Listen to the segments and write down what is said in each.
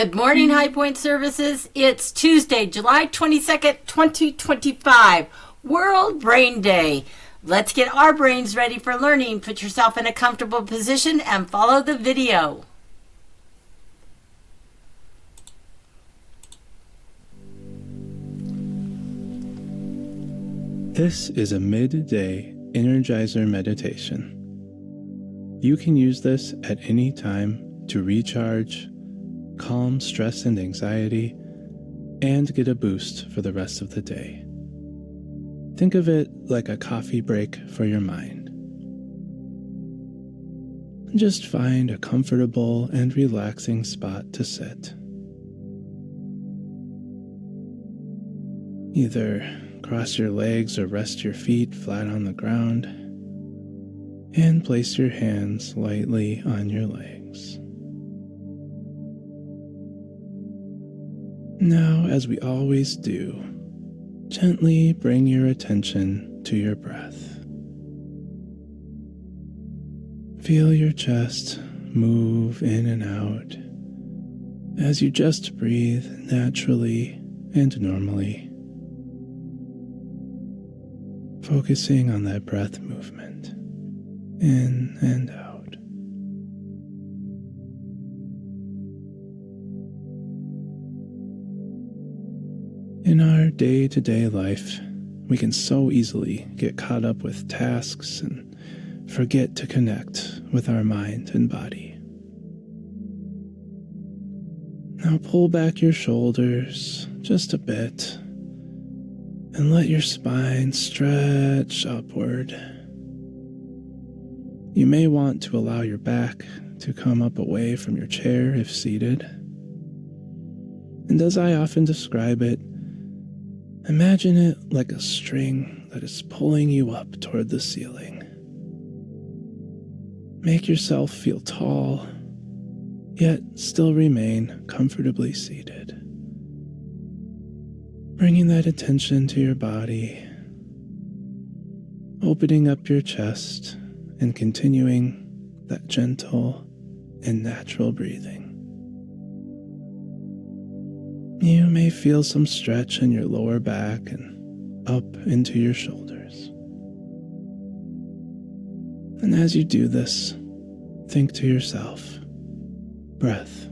Good morning, HighPointe Services. It's Tuesday, July 22nd, 2025, World Brain Day. Let's get our brains ready for learning. Put yourself in a comfortable position and follow the video. This is a midday Energizer meditation. You can use this at any time to recharge, calm stress and anxiety, and get a boost for the rest of the day. Think of it like a coffee break for your mind. Just find a comfortable and relaxing spot to sit. Either cross your legs or rest your feet flat on the ground, and place your hands lightly on your legs. Now, as we always do, gently bring your attention to your breath. Feel your chest move in and out as you just breathe naturally and normally, focusing on that breath movement in and out. In our day-to-day life, we can so easily get caught up with tasks and forget to connect with our mind and body. Now pull back your shoulders just a bit and let your spine stretch upward. You may want to allow your back to come up away from your chair if seated. And as I often describe it, imagine it like a string that is pulling you up toward the ceiling. Make yourself feel tall, yet still remain comfortably seated. Bringing that attention to your body, opening up your chest, and continuing that gentle and natural breathing. You may feel some stretch in your lower back and up into your shoulders. And as you do this, think to yourself, breath,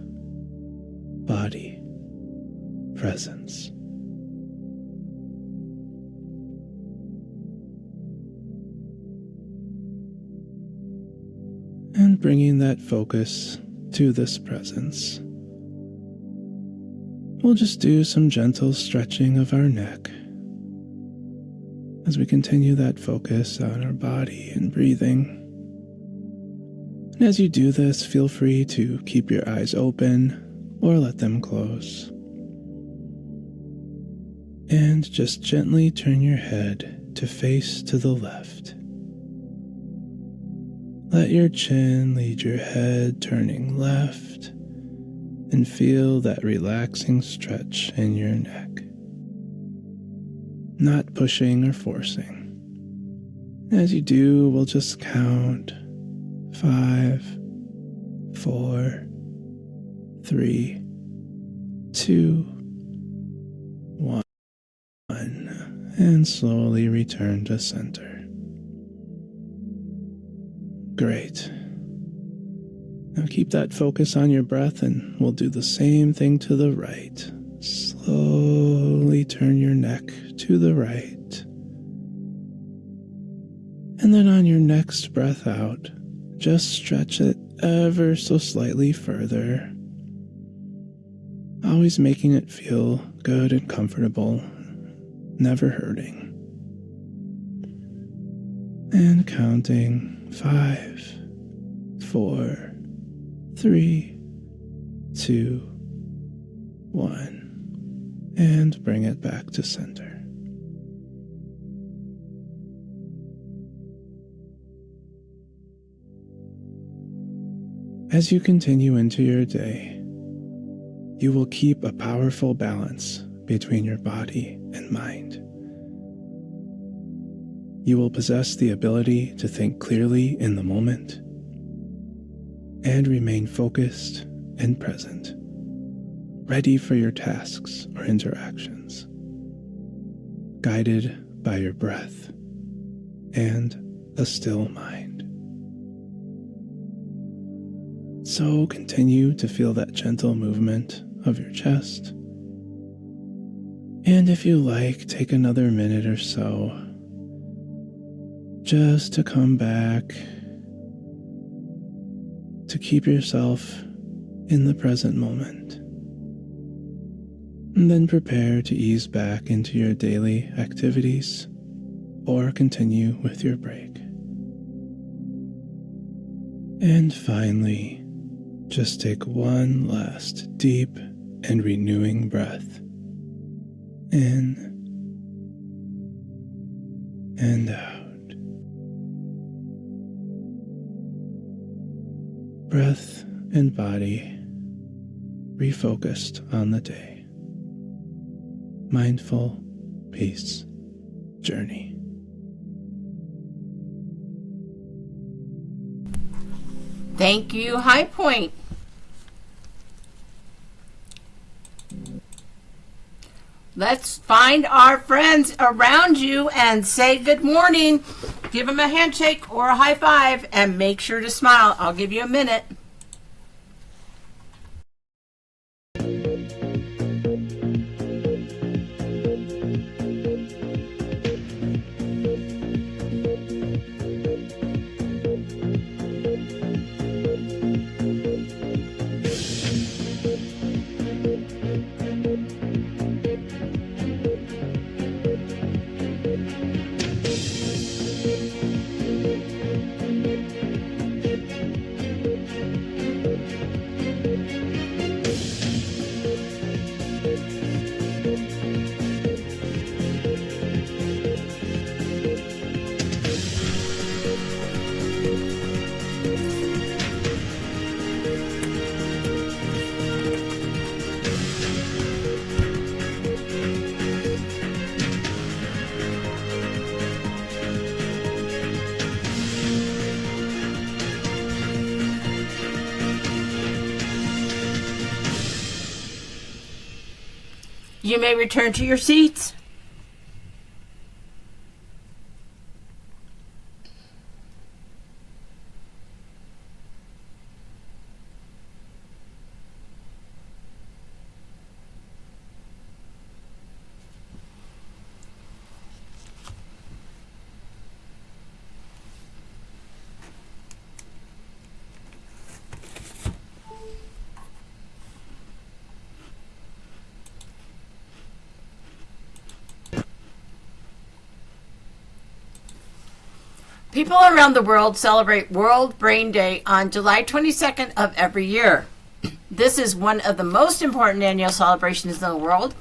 body, presence. And bringing that focus to this presence, we'll just do some gentle stretching of our neck as we continue that focus on our body and breathing. And as you do this, feel free to keep your eyes open or let them close. And just gently turn your head to face to the left. Let your chin lead your head turning left, and feel that relaxing stretch in your neck. Not pushing or forcing. As you do, we'll just count 5, 4, 3, 2, 1, and slowly return to center. Great. Now keep that focus on your breath, and we'll do the same thing to the right. Slowly turn your neck to the right. And then on your next breath out, just stretch it ever so slightly further. Always making it feel good and comfortable, never hurting. And counting 5, 4, 3, 2, 1, and bring it back to center. As you continue into your day, you will keep a powerful balance between your body and mind. You will possess the ability to think clearly in the moment and remain focused and present, ready for your tasks or interactions, guided by your breath and a still mind. So continue to feel that gentle movement of your chest. And if you like, take another minute or so just to come back, to keep yourself in the present moment. And then prepare to ease back into your daily activities or continue with your break. And finally, just take one last deep and renewing breath in and out. Breath and body refocused on the day. Mindful peace journey. Thank you, HighPointe. Let's find our friends around you and say good morning. Give them a handshake or a high five and make sure to smile. I'll give you a minute. You may return to your seats. People around the world celebrate World Brain Day on July 22nd of every year. This is one of the most important annual celebrations in the world,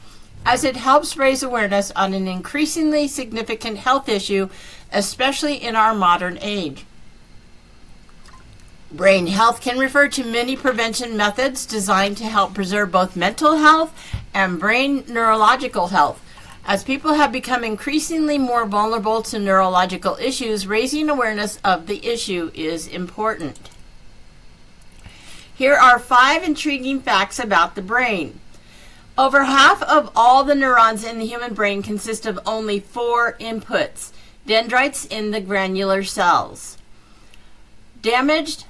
as it helps raise awareness on an increasingly significant health issue, especially in our modern age. Brain health can refer to many prevention methods designed to help preserve both mental health and brain neurological health. As people have become increasingly more vulnerable to neurological issues, raising awareness of the issue is important. Here are 5 intriguing facts about the brain. Over half of all the neurons in the human brain consist of only 4 inputs, dendrites in the granular cells. Damaged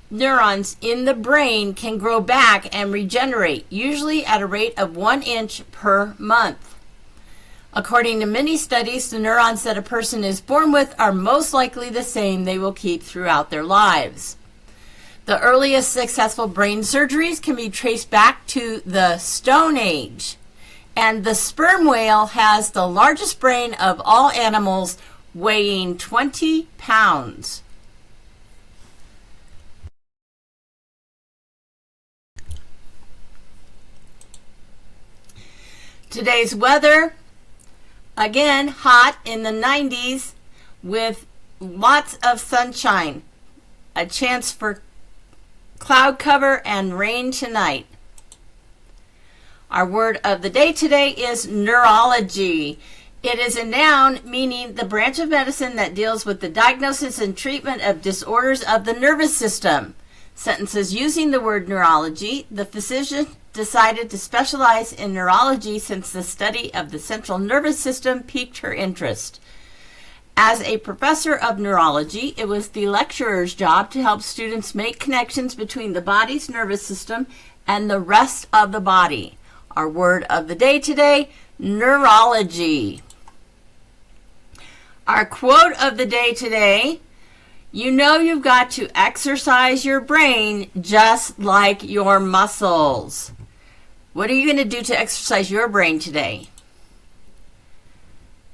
neurons in the brain can grow back and regenerate, usually at a rate of 1 inch per month. According to many studies, the neurons that a person is born with are most likely the same they will keep throughout their lives. The earliest successful brain surgeries can be traced back to the Stone Age, and the sperm whale has the largest brain of all animals, weighing 20 pounds. Today's weather, again, hot in the 90s with lots of sunshine. A chance for cloud cover and rain tonight. Our word of the day today is neurology. It is a noun meaning the branch of medicine that deals with the diagnosis and treatment of disorders of the nervous system. Sentences using the word neurology. The physician decided to specialize in neurology since the study of the central nervous system piqued her interest. As a professor of neurology, it was the lecturer's job to help students make connections between the body's nervous system and the rest of the body. Our word of the day today, neurology. Our quote of the day today, you know you've got to exercise your brain just like your muscles. What are you going to do to exercise your brain today?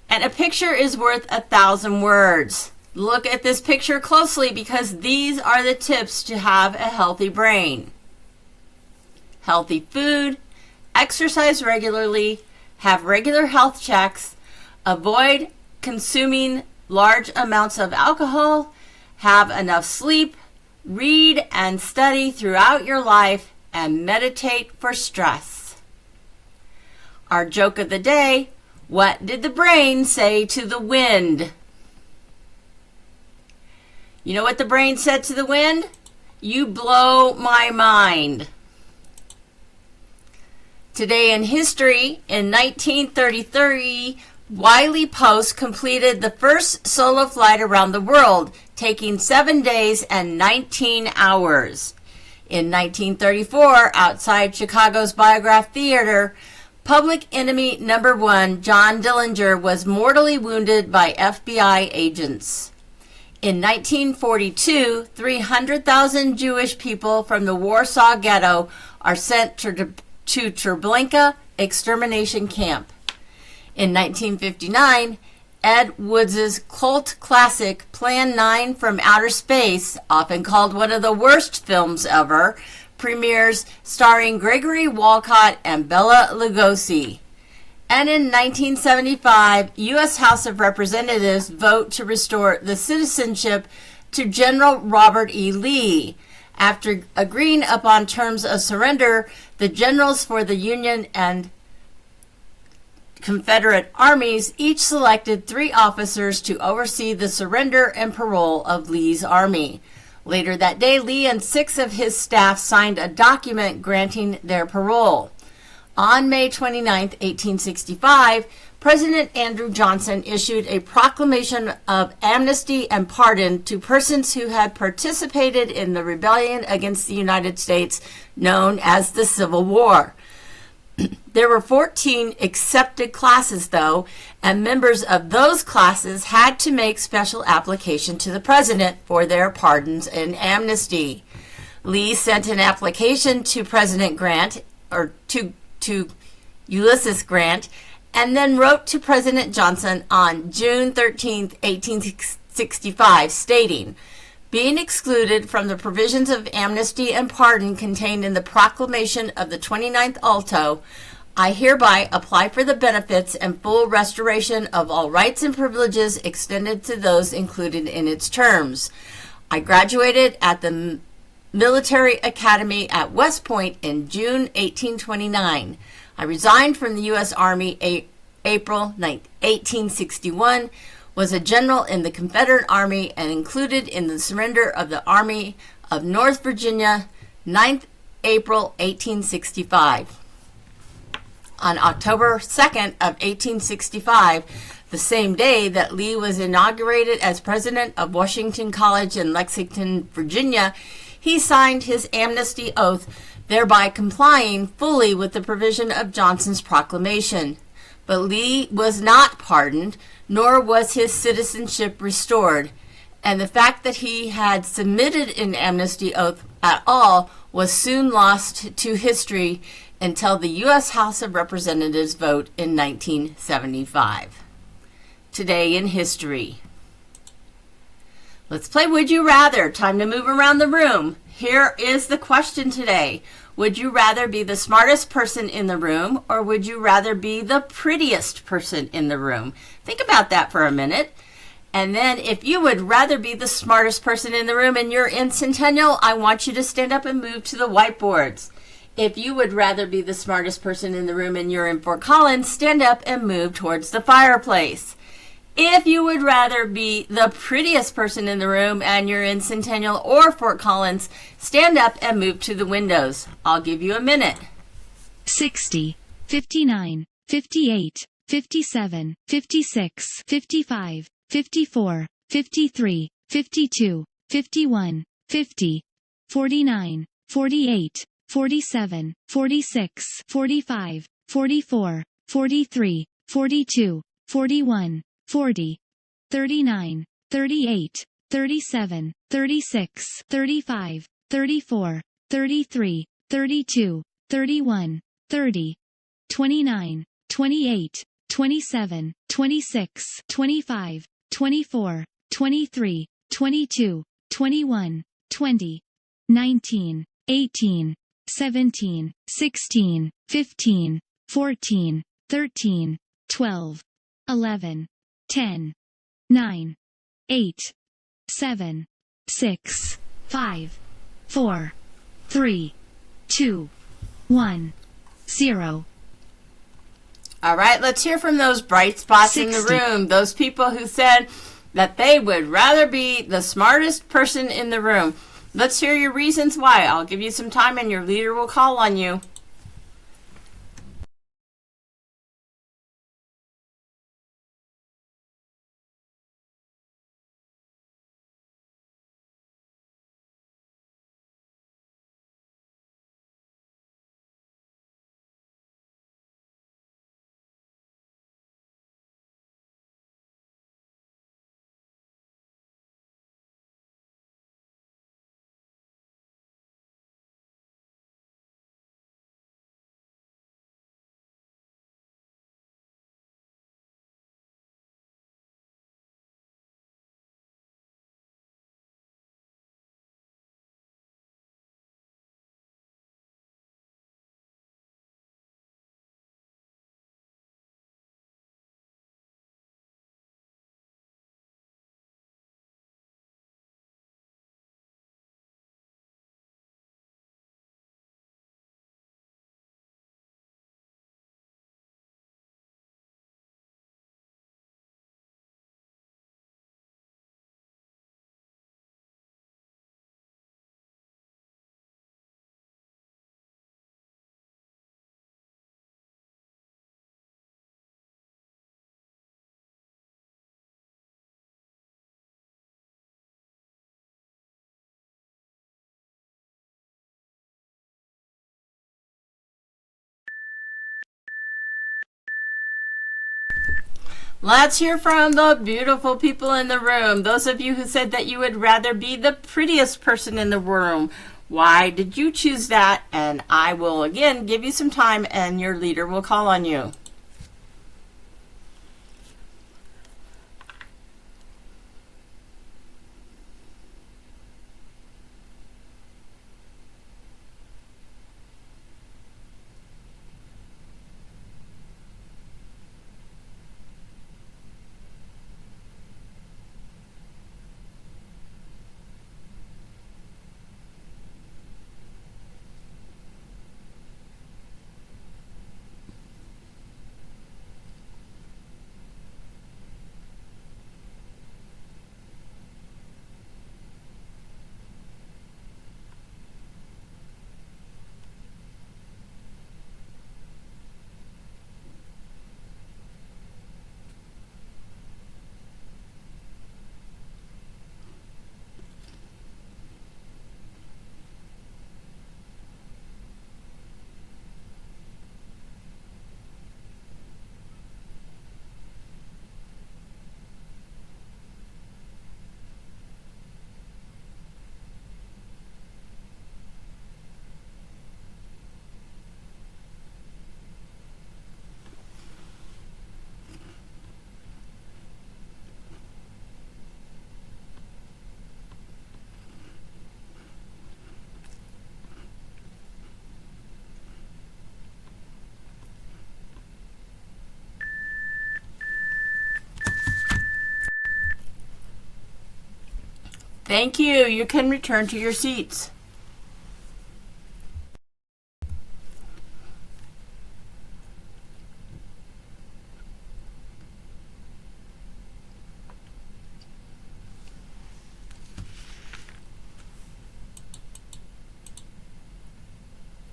And a picture is worth 1,000 words. Look at this picture closely because these are the tips to have a healthy brain. Healthy food, exercise regularly, have regular health checks, avoid consuming large amounts of alcohol, have enough sleep, read and study throughout your life, and meditate for stress. Our joke of the day, what did the brain say to the wind? You know what the brain said to the wind? You blow my mind. Today in history, in 1933, Wiley Post completed the first solo flight around the world, taking 7 days and 19 hours. In 1934, outside Chicago's Biograph Theater, Public Enemy Number 1, John Dillinger, was mortally wounded by FBI agents. In 1942, 300,000 Jewish people from the Warsaw Ghetto are sent to Treblinka extermination camp. In 1959, Ed Wood's cult classic Plan 9 from Outer Space, often called one of the worst films ever, premieres starring Gregory Walcott and Bela Lugosi. And in 1975, U.S. House of Representatives vote to restore the citizenship to General Robert E. Lee. After agreeing upon terms of surrender, the generals for the Union and Confederate armies each selected 3 officers to oversee the surrender and parole of Lee's army. Later that day, Lee and 6 of his staff signed a document granting their parole. On May 29, 1865, President Andrew Johnson issued a proclamation of amnesty and pardon to persons who had participated in the rebellion against the United States known as the Civil War. There were 14 accepted classes, though, and members of those classes had to make special application to the president for their pardons and amnesty. Lee sent an application to President Grant, or to Ulysses Grant, and then wrote to President Johnson on June 13, 1865, stating, being excluded from the provisions of amnesty and pardon contained in the proclamation of the 29th Alto, I hereby apply for the benefits and full restoration of all rights and privileges extended to those included in its terms. I graduated at the Military Academy at West Point in June 1829. I resigned from the U.S. Army April 1861, was a general in the Confederate Army, and included in the surrender of the Army of North Virginia, 9th April 1865. On October 2nd of 1865, the same day that Lee was inaugurated as president of Washington College in Lexington, Virginia, he signed his amnesty oath, thereby complying fully with the provision of Johnson's proclamation. But Lee was not pardoned, nor was his citizenship restored, and the fact that he had submitted an amnesty oath at all was soon lost to history until the U.S. House of Representatives vote in 1975. Today in history. Let's play Would You Rather. Time to move around the room. Here is the question today. Would you rather be the smartest person in the room, or would you rather be the prettiest person in the room? Think about that for a minute. And then if you would rather be the smartest person in the room and you're in Centennial, I want you to stand up and move to the whiteboards. If you would rather be the smartest person in the room and you're in Fort Collins, stand up and move towards the fireplace. If you would rather be the prettiest person in the room and you're in Centennial or Fort Collins, stand up and move to the windows. I'll give you a minute. 60, 59, 58, 57, 56, 55, 54, 53, 52, 51, 50, 49, 48, 47, 46, 45, 44, 43, 42, 41, 40, 39, 38, 37, 36, 35, 34, 33, 32, 31, 30, 29, 28, 27, 26, 25, 24, 23, 22, 21, 20, 19, 18, 17, 16, 15, 14, 13, 12, 11, 10, 9, 8, 7, 6, 5, 4, 3, 2, 1, 0. All right, let's hear from those bright spots 60. In the room, those people who said that they would rather be the smartest person in the room. Let's hear your reasons why. I'll give you some time and your leader will call on you. Let's hear from the beautiful people in the room. Those of you who said that you would rather be the prettiest person in the room. Why did you choose that? And I will again give you some time and your leader will call on you. Thank you. You can return to your seats.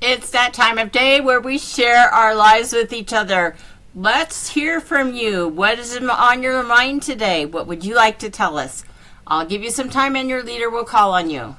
it's that time of day where we share our lives with each other. Let's hear from you. What is on your mind today? What would you like to tell us? I'll give you some time and your leader will call on you.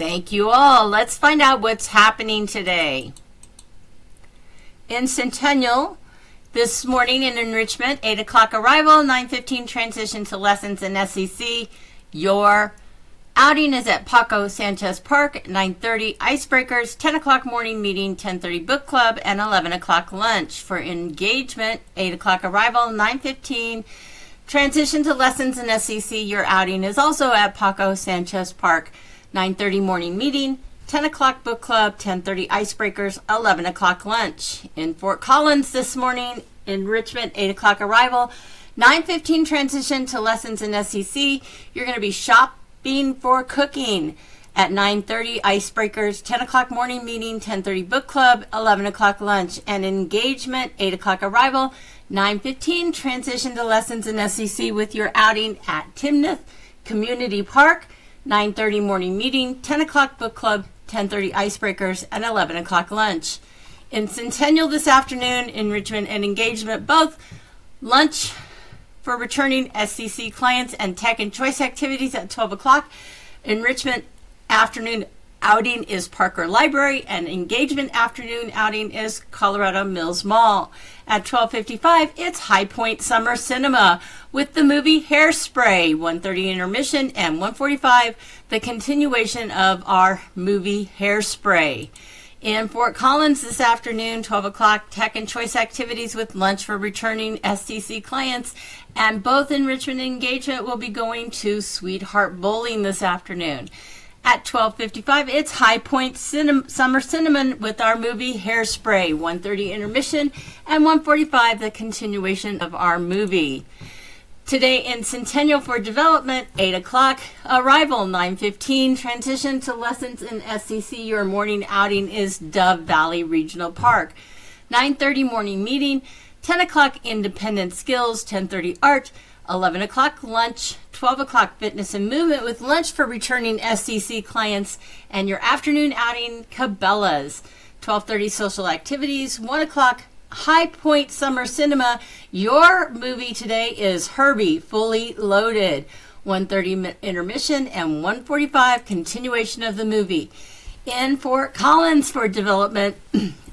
Thank you all. Let's find out what's happening today. In Centennial, this morning in Enrichment, 8 o'clock arrival, 9:15 transition to lessons in SEC. Your Outing is at Paco Sanchez Park at 9:30. Icebreakers, 10 o'clock morning meeting, 10:30 book club, and 11 o'clock lunch. For engagement, 8 o'clock arrival, 9:15. Transition to lessons in SCC. Your outing is also at Paco Sanchez Park, 9:30 morning meeting, 10 o'clock book club, 10:30 icebreakers, 11 o'clock lunch. In Fort Collins this morning, Enrichment, 8 o'clock arrival, 9:15 transition to lessons in SCC. You're going to be shopping for cooking. At 9:30 icebreakers, 10 o'clock morning meeting, 10:30 book club, 11 o'clock lunch. And engagement, 8 o'clock arrival, 9:15 transition to lessons in SCC with your outing at Timnath Community Park, 9:30 morning meeting, 10 o'clock book club, 10:30 icebreakers, and 11 o'clock lunch. In Centennial this afternoon, enrichment and engagement, both lunch for returning SCC clients and tech and choice activities at 12 o'clock. Enrichment afternoon outing is Parker Library, and engagement afternoon outing is Colorado Mills Mall. At 12:55, it's HighPointe Summer Cinema with the movie Hairspray, 1:30 intermission, and 1:45 the continuation of our movie Hairspray. In Fort Collins this afternoon, 12 o'clock, tech and choice activities with lunch for returning STC clients, and both enrichment and engagement will be going to Sweetheart Bowling this afternoon. At 12:55, it's HighPointe Summer Cinema with our movie Hairspray, 1:30 intermission, and 1:45 the continuation of our movie. Today in Centennial for Development, 8 o'clock, arrival, 9:15, transition to lessons in SCC. Your morning outing is Dove Valley Regional Park. 9:30 morning meeting, 10 o'clock independent skills, 10:30 art, 11 o'clock lunch, 12 o'clock fitness and movement with lunch for returning SCC clients, and your afternoon outing, Cabela's. 12:30 social activities, 1 o'clock HighPointe Summer Cinema. Your movie today is Herbie, Fully Loaded. 1:30 intermission and 1:45 continuation of the movie. In Fort Collins for Development,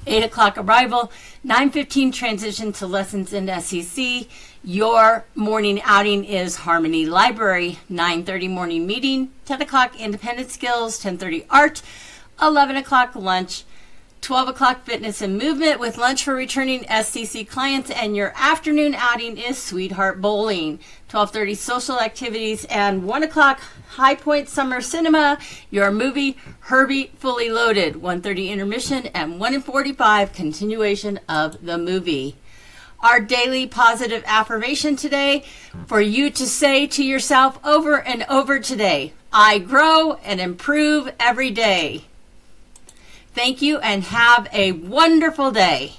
8 o'clock arrival, 9:15 transition to lessons in SCC. Your morning outing is Harmony Library. 9:30 morning meeting, 10 o'clock independent skills, 10:30 art, 11 o'clock lunch, 12 o'clock fitness and movement with lunch for returning SCC clients, and your afternoon outing is Sweetheart Bowling. 12:30 social activities, and 1 o'clock HighPointe Summer Cinema. Your movie Herbie, Fully Loaded. 1:30 intermission and 1:45 continuation of the movie. Our daily positive affirmation today for you to say to yourself over and over today: I grow and improve every day. Thank you and have a wonderful day.